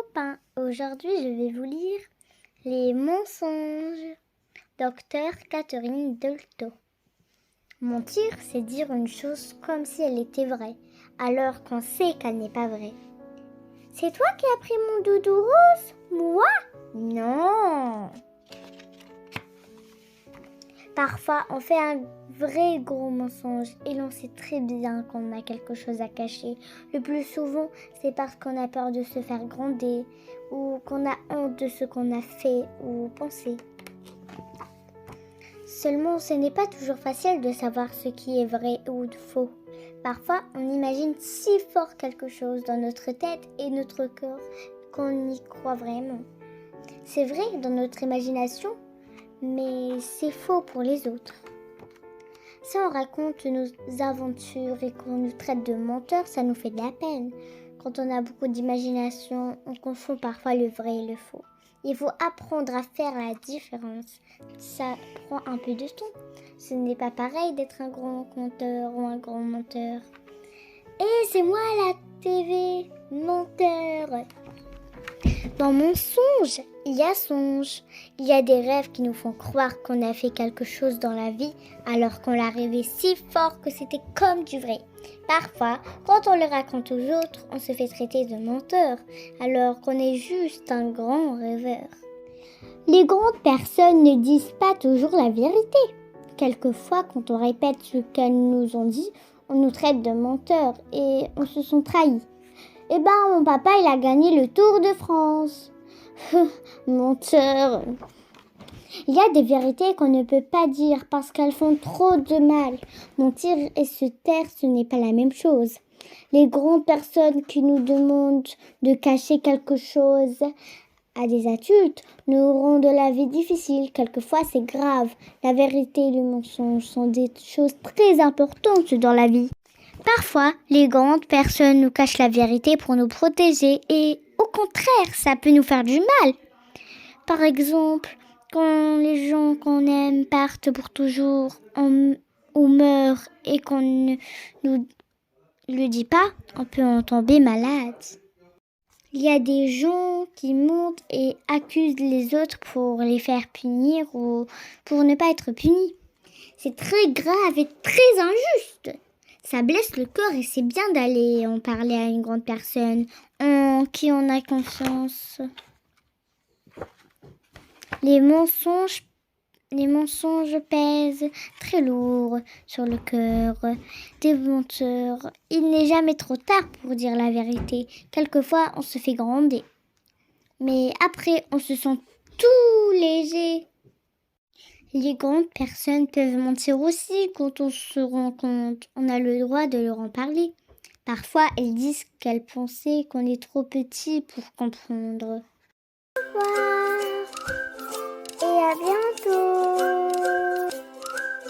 copains, aujourd'hui je vais vous lire Les mensonges. Docteur Catherine Dolto. Mentir, c'est dire une chose comme si elle était vraie, alors qu'on sait qu'elle n'est pas vraie. C'est toi qui as pris mon doudou rose? Moi? Non. Parfois, on fait un vrai gros mensonge et l'on sait très bien qu'on a quelque chose à cacher. Le plus souvent, c'est parce qu'on a peur de se faire gronder ou qu'on a honte de ce qu'on a fait ou pensé. Seulement, ce n'est pas toujours facile de savoir ce qui est vrai ou faux. Parfois, on imagine si fort quelque chose dans notre tête et notre corps qu'on y croit vraiment. C'est vrai dans notre imagination, mais c'est faux pour les autres. Si on raconte nos aventures et qu'on nous traite de menteurs, ça nous fait de la peine. Quand on a beaucoup d'imagination, on confond parfois le vrai et le faux. Il faut apprendre à faire la différence. Ça prend un peu de temps. Ce n'est pas pareil d'être un grand conteur ou un grand menteur. Et c'est moi la TV, menteur. Dans mensonge, il y a songe. Il y a des rêves qui nous font croire qu'on a fait quelque chose dans la vie alors qu'on l'a rêvé si fort que c'était comme du vrai. Parfois, quand on le raconte aux autres, on se fait traiter de menteur alors qu'on est juste un grand rêveur. Les grandes personnes ne disent pas toujours la vérité. Quelquefois, quand on répète ce qu'elles nous ont dit, on nous traite de menteurs et on se sent trahis. Eh ben, mon papa, il a gagné le Tour de France. Menteur. Il y a des vérités qu'on ne peut pas dire parce qu'elles font trop de mal. Mentir et se taire, ce n'est pas la même chose. Les grandes personnes qui nous demandent de cacher quelque chose à des adultes nous rendent la vie difficile. Quelquefois, c'est grave. La vérité et le mensonge sont des choses très importantes dans la vie. Parfois, les grandes personnes nous cachent la vérité pour nous protéger et au contraire, ça peut nous faire du mal. Par exemple, quand les gens qu'on aime partent pour toujours ou meurent et qu'on ne nous le dit pas, on peut en tomber malade. Il y a des gens qui mentent et accusent les autres pour les faire punir ou pour ne pas être punis. C'est très grave et très injuste. Ça blesse le corps et c'est bien d'aller en parler à une grande personne en qui on a confiance. Les mensonges pèsent très lourd sur le cœur des menteurs. Il n'est jamais trop tard pour dire la vérité. Quelquefois, on se fait gronder. Mais après, on se sent tout léger. Les grandes personnes peuvent mentir aussi quand on se rend compte. On a le droit de leur en parler. Parfois, elles disent qu'elles pensaient qu'on est trop petit pour comprendre. Au revoir et à bientôt.